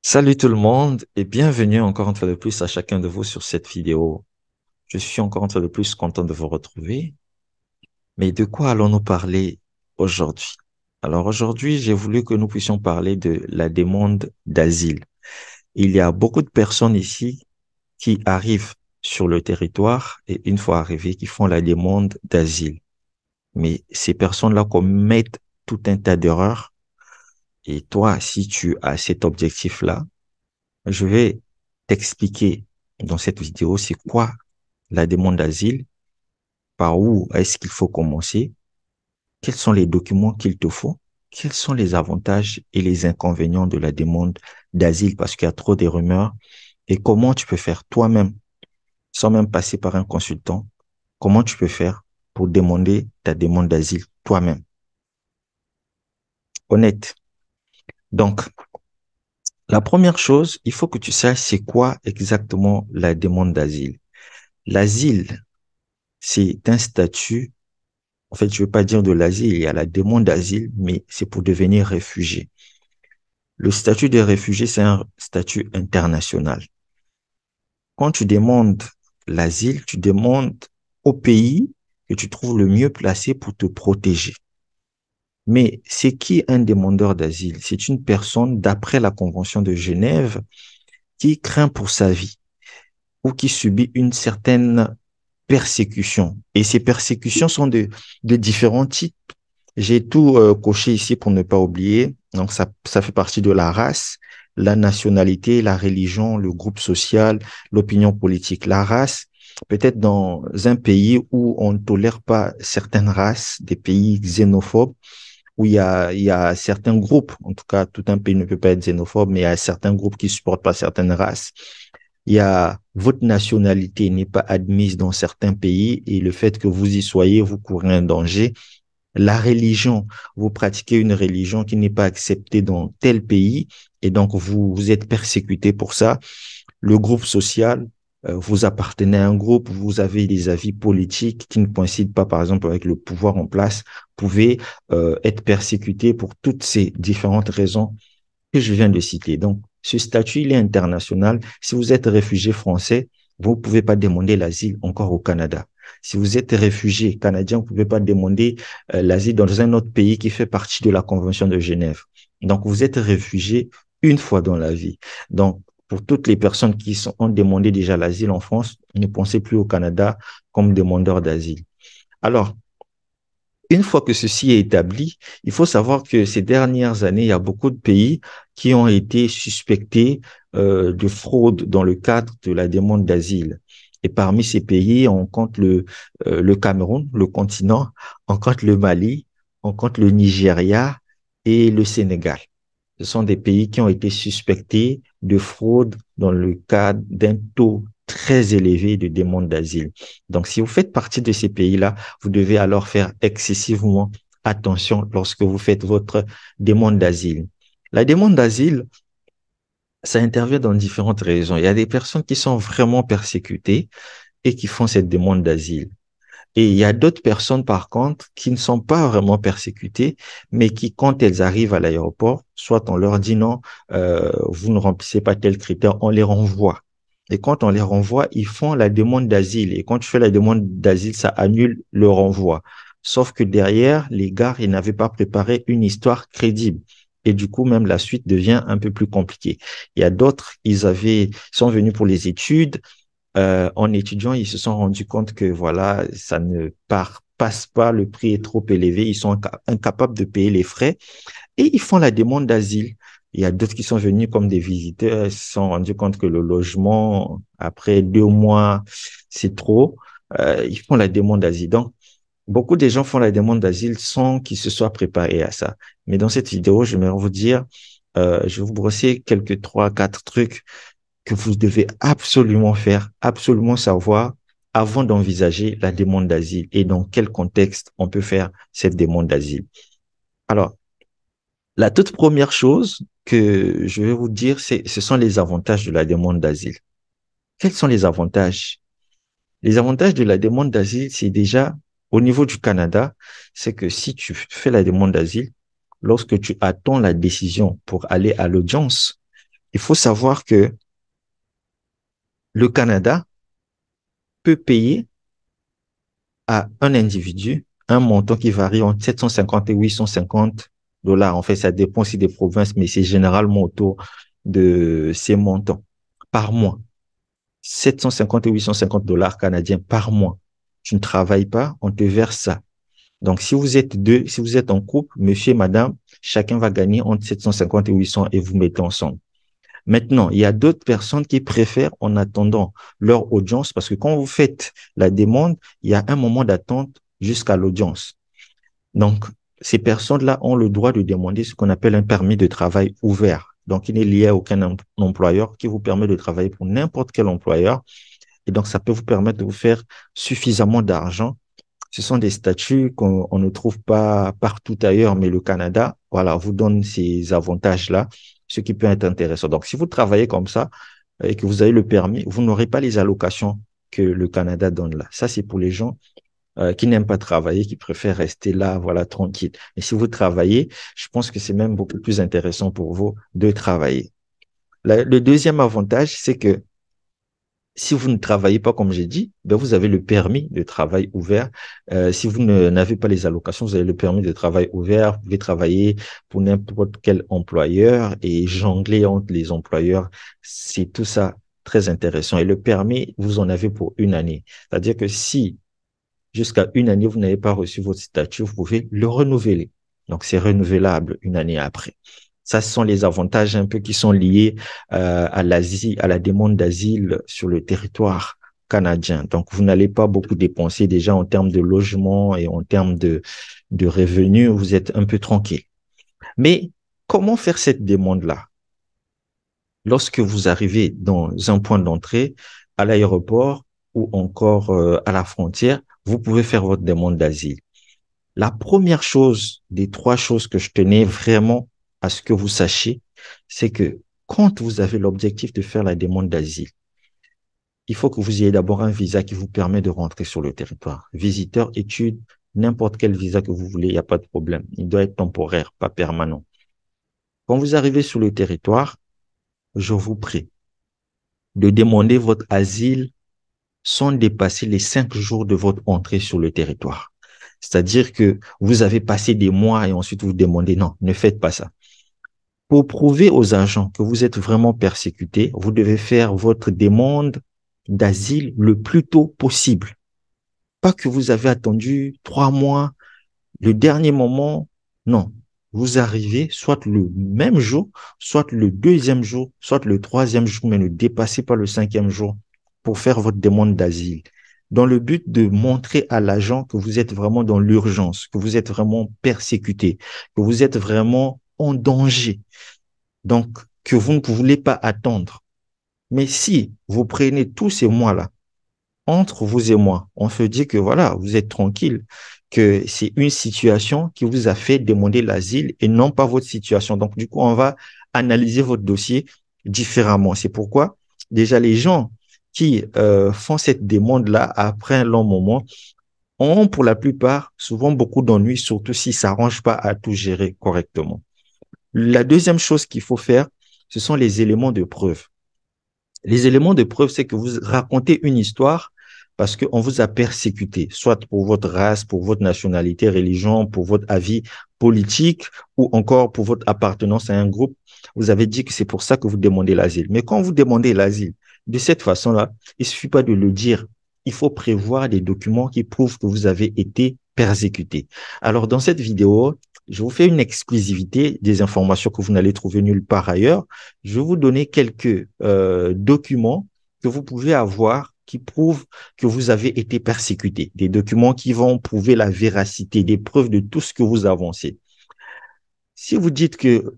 Salut tout le monde et bienvenue encore une fois de plus à chacun de vous sur cette vidéo. Je suis encore une fois de plus content de vous retrouver. Mais de quoi allons-nous parler aujourd'hui? Alors aujourd'hui, j'ai voulu que nous puissions parler de la demande d'asile. Il y a beaucoup de personnes ici qui arrivent sur le territoire et une fois arrivées, qui font la demande d'asile. Mais ces personnes-là commettent tout un tas d'erreurs. Et toi, si tu as cet objectif-là, je vais t'expliquer dans cette vidéo c'est quoi la demande d'asile, par où est-ce qu'il faut commencer, quels sont les documents qu'il te faut, quels sont les avantages et les inconvénients de la demande d'asile parce qu'il y a trop de rumeurs et comment tu peux faire toi-même sans même passer par un consultant, comment tu peux faire pour demander ta demande d'asile toi-même. Honnête. Donc, la première chose, il faut que tu saches c'est quoi exactement la demande d'asile. L'asile, c'est un statut. En fait, je ne veux pas dire de l'asile, il y a la demande d'asile, mais c'est pour devenir réfugié. Le statut de réfugié, c'est un statut international. Quand tu demandes l'asile, tu demandes au pays que tu trouves le mieux placé pour te protéger. Mais c'est qui un demandeur d'asile? C'est une personne, d'après la Convention de Genève, qui craint pour sa vie ou qui subit une certaine persécution. Et ces persécutions sont de différents types. J'ai tout coché ici pour ne pas oublier. Donc, ça fait partie de la race, la nationalité, la religion, le groupe social, l'opinion politique. La race, peut-être dans un pays où on ne tolère pas certaines races, des pays xénophobes, où il y a certains groupes, en tout cas, tout un pays ne peut pas être xénophobe, mais il y a certains groupes qui supportent pas certaines races. Il y a votre nationalité n'est pas admise dans certains pays et le fait que vous y soyez, vous courez un danger. La religion, vous pratiquez une religion qui n'est pas acceptée dans tel pays et donc vous êtes persécuté pour ça. Le groupe social, vous appartenez à un groupe, vous avez des avis politiques qui ne coïncident pas, par exemple, avec le pouvoir en place, vous pouvez être persécuté pour toutes ces différentes raisons que je viens de citer. Donc, ce statut, il est international. Si vous êtes réfugié français, vous ne pouvez pas demander l'asile encore au Canada. Si vous êtes réfugié canadien, vous ne pouvez pas demander l'asile dans un autre pays qui fait partie de la Convention de Genève. Donc, vous êtes réfugié une fois dans la vie. Donc, pour toutes les personnes ont demandé déjà l'asile en France, ne pensez plus au Canada comme demandeur d'asile. Alors, une fois que ceci est établi, il faut savoir que ces dernières années, il y a beaucoup de pays qui ont été suspectés de fraude dans le cadre de la demande d'asile. Et parmi ces pays, on compte le Cameroun, le continent, on compte le Mali, on compte le Nigeria et le Sénégal. Ce sont des pays qui ont été suspectés de fraude dans le cadre d'un taux très élevé de demande d'asile. Donc, si vous faites partie de ces pays-là, vous devez alors faire excessivement attention lorsque vous faites votre demande d'asile. La demande d'asile, ça intervient dans différentes raisons. Il y a des personnes qui sont vraiment persécutées et qui font cette demande d'asile. Et il y a d'autres personnes, par contre, qui ne sont pas vraiment persécutées, mais qui, quand elles arrivent à l'aéroport, soit on leur dit non, vous ne remplissez pas tel critère, on les renvoie. Et quand on les renvoie, ils font la demande d'asile. Et quand tu fais la demande d'asile, ça annule le renvoi. Sauf que derrière, les gars, ils n'avaient pas préparé une histoire crédible. Et du coup, même la suite devient un peu plus compliquée. Il y a d'autres, sont venus pour les études, en étudiant, ils se sont rendus compte que voilà, ça ne passe pas, le prix est trop élevé, ils sont incapables de payer les frais et ils font la demande d'asile. Il y a d'autres qui sont venus comme des visiteurs, ils se sont rendus compte que le logement, après 2 mois, c'est trop. Ils font la demande d'asile. Donc, beaucoup de gens font la demande d'asile sans qu'ils se soient préparés à ça. Mais dans cette vidéo, je vais vous dire, je vais vous brosser quelques 3, 4 trucs que vous devez absolument faire, absolument savoir avant d'envisager la demande d'asile et dans quel contexte on peut faire cette demande d'asile. Alors, la toute première chose que je vais vous dire, ce sont les avantages de la demande d'asile. Quels sont les avantages? Les avantages de la demande d'asile, c'est déjà au niveau du Canada, c'est que si tu fais la demande d'asile, lorsque tu attends la décision pour aller à l'audience, Il faut savoir que le Canada peut payer à un individu un montant qui varie entre 750 et 850 dollars. En fait, ça dépend aussi des provinces, mais c'est généralement autour de ces montants par mois. 750 et 850 dollars canadiens par mois. Tu ne travailles pas, on te verse ça. Donc, si vous êtes deux, si vous êtes en couple, monsieur et madame, chacun va gagner entre 750 et 800 et vous mettez ensemble. Maintenant, il y a d'autres personnes qui préfèrent en attendant leur audience parce que quand vous faites la demande, il y a un moment d'attente jusqu'à l'audience. Donc, ces personnes-là ont le droit de demander ce qu'on appelle un permis de travail ouvert. Donc, il n'est lié à aucun employeur qui vous permet de travailler pour n'importe quel employeur. Et donc, ça peut vous permettre de vous faire suffisamment d'argent. Ce sont des statuts qu'on ne trouve pas partout ailleurs, mais le Canada, voilà, vous donne ces avantages-là, ce qui peut être intéressant. Donc, si vous travaillez comme ça et que vous avez le permis, vous n'aurez pas les allocations que le Canada donne là. Ça, c'est pour les gens qui n'aiment pas travailler, qui préfèrent rester là, voilà, tranquille. Et si vous travaillez, je pense que c'est même beaucoup plus intéressant pour vous de travailler. Le deuxième avantage, c'est que si vous ne travaillez pas, comme j'ai dit, ben vous avez le permis de travail ouvert. Si vous n'avez pas les allocations, vous avez le permis de travail ouvert. Vous pouvez travailler pour n'importe quel employeur et jongler entre les employeurs. C'est tout ça très intéressant. Et le permis, vous en avez pour une année. C'est-à-dire que si jusqu'à une année, vous n'avez pas reçu votre statut, vous pouvez le renouveler. Donc, c'est renouvelable une année après. Ça, ce sont les avantages un peu qui sont liés à l'asile, à la demande d'asile sur le territoire canadien. Donc, vous n'allez pas beaucoup dépenser déjà en termes de logement et en termes de revenus. Vous êtes un peu tranquille. Mais comment faire cette demande-là? Lorsque vous arrivez dans un point d'entrée, à l'aéroport ou encore à la frontière, vous pouvez faire votre demande d'asile. La première chose, des trois choses que je tenais vraiment à ce que vous sachiez, c'est que quand vous avez l'objectif de faire la demande d'asile, il faut que vous ayez d'abord un visa qui vous permet de rentrer sur le territoire. Visiteur, études, n'importe quel visa que vous voulez, il n'y a pas de problème. Il doit être temporaire, pas permanent. Quand vous arrivez sur le territoire, je vous prie de demander votre asile sans dépasser les 5 jours de votre entrée sur le territoire. C'est-à-dire que vous avez passé des mois et ensuite vous demandez, non, ne faites pas ça. Pour prouver aux agents que vous êtes vraiment persécuté, vous devez faire votre demande d'asile le plus tôt possible. Pas que vous avez attendu 3 mois, le dernier moment. Non, vous arrivez soit le même jour, soit le deuxième jour, soit le troisième jour, mais ne dépassez pas le 5e jour pour faire votre demande d'asile, dans le but de montrer à l'agent que vous êtes vraiment dans l'urgence, que vous êtes vraiment persécuté, que vous êtes vraiment en danger, donc que vous ne voulez pas attendre. Mais si vous prenez tous ces mois-là, entre vous et moi, on se dit que voilà, vous êtes tranquille, que c'est une situation qui vous a fait demander l'asile et non pas votre situation. Donc, du coup, on va analyser votre dossier différemment. C'est pourquoi, déjà, les gens qui font cette demande-là après un long moment ont, pour la plupart, souvent beaucoup d'ennuis, surtout s'ils ne s'arrangent pas à tout gérer correctement. La deuxième chose qu'il faut faire, ce sont les éléments de preuve. Les éléments de preuve, c'est que vous racontez une histoire parce qu'on vous a persécuté, soit pour votre race, pour votre nationalité, religion, pour votre avis politique ou encore pour votre appartenance à un groupe. Vous avez dit que c'est pour ça que vous demandez l'asile. Mais quand vous demandez l'asile, de cette façon-là, il ne suffit pas de le dire. Il faut prévoir des documents qui prouvent que vous avez été persécuté. Alors, dans cette vidéo, je vous fais une exclusivité des informations que vous n'allez trouver nulle part ailleurs. Je vais vous donner quelques documents que vous pouvez avoir qui prouvent que vous avez été persécuté. Des documents qui vont prouver la véracité, des preuves de tout ce que vous avancez. Si vous dites que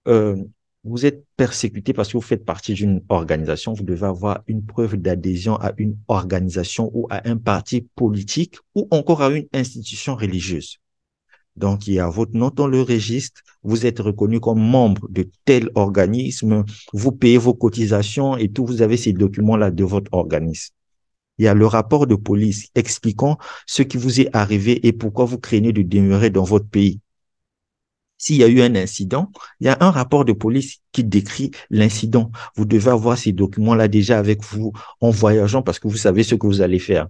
euh, vous êtes persécuté parce que vous faites partie d'une organisation, vous devez avoir une preuve d'adhésion à une organisation ou à un parti politique ou encore à une institution religieuse. Donc, il y a votre nom dans le registre, vous êtes reconnu comme membre de tel organisme, vous payez vos cotisations et tout, vous avez ces documents-là de votre organisme. Il y a le rapport de police expliquant ce qui vous est arrivé et pourquoi vous craignez de demeurer dans votre pays. S'il y a eu un incident, il y a un rapport de police qui décrit l'incident. Vous devez avoir ces documents-là déjà avec vous en voyageant parce que vous savez ce que vous allez faire.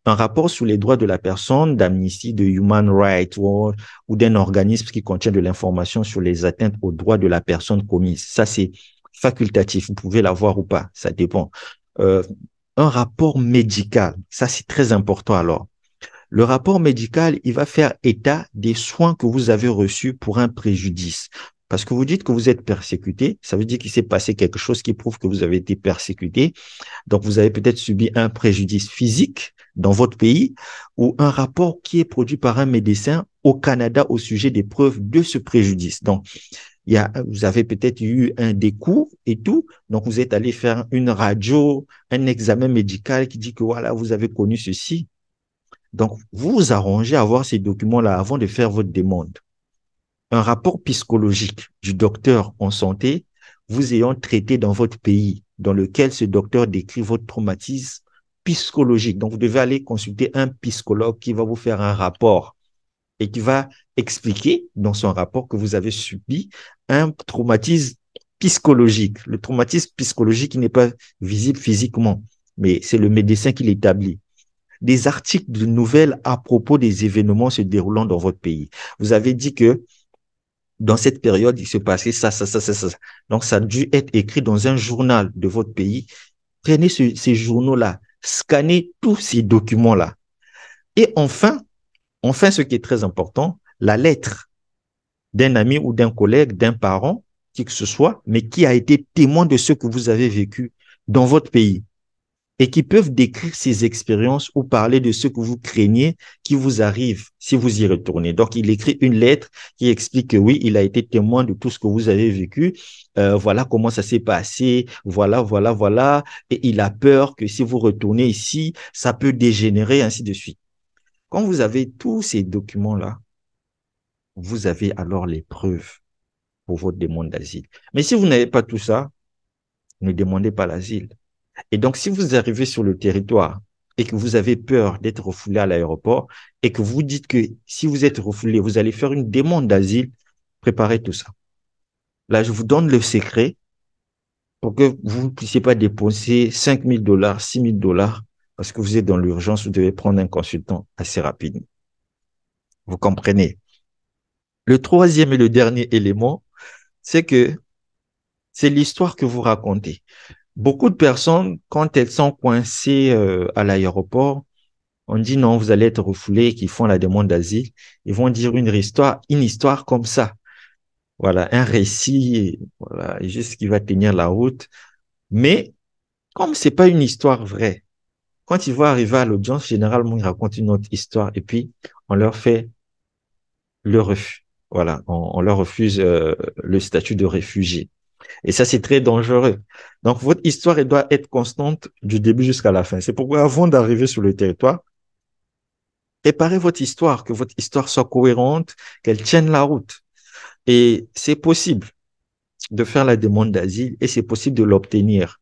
Un rapport sur les droits de la personne d'Amnesty, de Human Rights Watch ou d'un organisme qui contient de l'information sur les atteintes aux droits de la personne commises. Ça, c'est facultatif. Vous pouvez l'avoir ou pas. Ça dépend. Euh, un rapport médical. Ça, c'est très important alors. Le rapport médical, il va faire état des soins que vous avez reçus pour un préjudice. Parce que vous dites que vous êtes persécuté, ça veut dire qu'il s'est passé quelque chose qui prouve que vous avez été persécuté. Donc, vous avez peut-être subi un préjudice physique dans votre pays ou un rapport qui est produit par un médecin au Canada au sujet des preuves de ce préjudice. Donc, vous avez peut-être eu des coups et tout. Donc, vous êtes allé faire une radio, un examen médical qui dit que voilà, vous avez connu ceci. Donc, vous vous arrangez à avoir ces documents-là avant de faire votre demande. Un rapport psychologique du docteur en santé vous ayant traité dans votre pays, dans lequel ce docteur décrit votre traumatisme psychologique. Donc, vous devez aller consulter un psychologue qui va vous faire un rapport et qui va expliquer dans son rapport que vous avez subi un traumatisme psychologique. Le traumatisme psychologique qui n'est pas visible physiquement, mais c'est le médecin qui l'établit. Des articles de nouvelles à propos des événements se déroulant dans votre pays. Vous avez dit que dans cette période, il se passait ça, ça, ça, ça, ça. Donc, ça a dû être écrit dans un journal de votre pays. Prenez ces journaux-là, scannez tous ces documents-là. Et enfin, ce qui est très important, la lettre d'un ami ou d'un collègue, d'un parent, qui que ce soit, mais qui a été témoin de ce que vous avez vécu dans votre pays et qui peuvent décrire ces expériences ou parler de ce que vous craignez qui vous arrive si vous y retournez. Donc, il écrit une lettre qui explique que oui, il a été témoin de tout ce que vous avez vécu. Voilà comment ça s'est passé. Voilà, voilà, voilà. Et il a peur que si vous retournez ici, ça peut dégénérer, ainsi de suite. Quand vous avez tous ces documents-là, vous avez alors les preuves pour votre demande d'asile. Mais si vous n'avez pas tout ça, ne demandez pas l'asile. Et donc, si vous arrivez sur le territoire et que vous avez peur d'être refoulé à l'aéroport et que vous dites que si vous êtes refoulé, vous allez faire une demande d'asile, préparez tout ça. Là, je vous donne le secret pour que vous ne puissiez pas dépenser 5 000 $, 6 000 $ parce que vous êtes dans l'urgence, vous devez prendre un consultant assez rapidement. Vous comprenez? Le troisième et le dernier élément, c'est que c'est l'histoire que vous racontez. Beaucoup de personnes, quand elles sont coincées à l'aéroport, on dit non, vous allez être refoulés, qui font la demande d'asile, ils vont dire une histoire comme ça. Voilà, un récit, voilà, juste qui va tenir la route. Mais comme c'est pas une histoire vraie, quand ils vont arriver à l'audience, généralement, ils racontent une autre histoire et puis on leur fait le refus. Voilà, on leur refuse le statut de réfugié. Et ça, c'est très dangereux. Donc, votre histoire, elle doit être constante du début jusqu'à la fin. C'est pourquoi, avant d'arriver sur le territoire, préparez votre histoire, que votre histoire soit cohérente, qu'elle tienne la route. Et c'est possible de faire la demande d'asile et c'est possible de l'obtenir.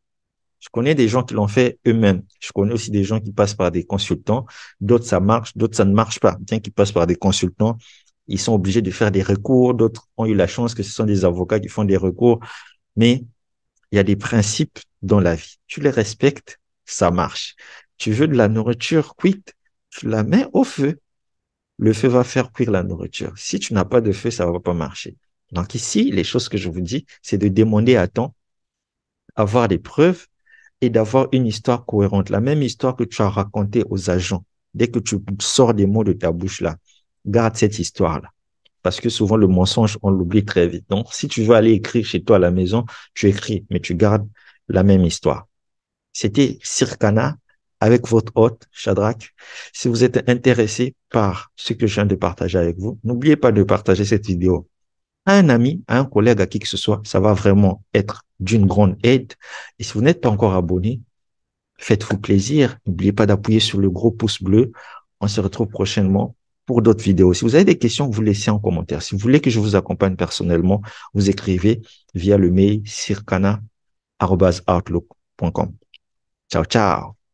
Je connais des gens qui l'ont fait eux-mêmes. Je connais aussi des gens qui passent par des consultants. D'autres, ça marche, d'autres, ça ne marche pas. Bien qu'ils passent par des consultants, ils sont obligés de faire des recours. D'autres ont eu la chance que ce sont des avocats qui font des recours. Mais il y a des principes dans la vie. Tu les respectes, ça marche. Tu veux de la nourriture cuite, tu la mets au feu. Le feu va faire cuire la nourriture. Si tu n'as pas de feu, ça ne va pas marcher. Donc ici, les choses que je vous dis, c'est de demander à temps, avoir des preuves et d'avoir une histoire cohérente. La même histoire que tu as racontée aux agents. Dès que tu sors des mots de ta bouche là, garde cette histoire-là. Parce que souvent, le mensonge, on l'oublie très vite. Donc, si tu veux aller écrire chez toi à la maison, tu écris, mais tu gardes la même histoire. C'était Circana avec votre hôte, Shadrach. Si vous êtes intéressé par ce que je viens de partager avec vous, n'oubliez pas de partager cette vidéo à un ami, à un collègue, à qui que ce soit. Ça va vraiment être d'une grande aide. Et si vous n'êtes pas encore abonné, faites-vous plaisir. N'oubliez pas d'appuyer sur le gros pouce bleu. On se retrouve prochainement pour d'autres vidéos. Si vous avez des questions, vous laissez en commentaire. Si vous voulez que je vous accompagne personnellement, vous écrivez via le mail circana@outlook.com. Ciao, ciao.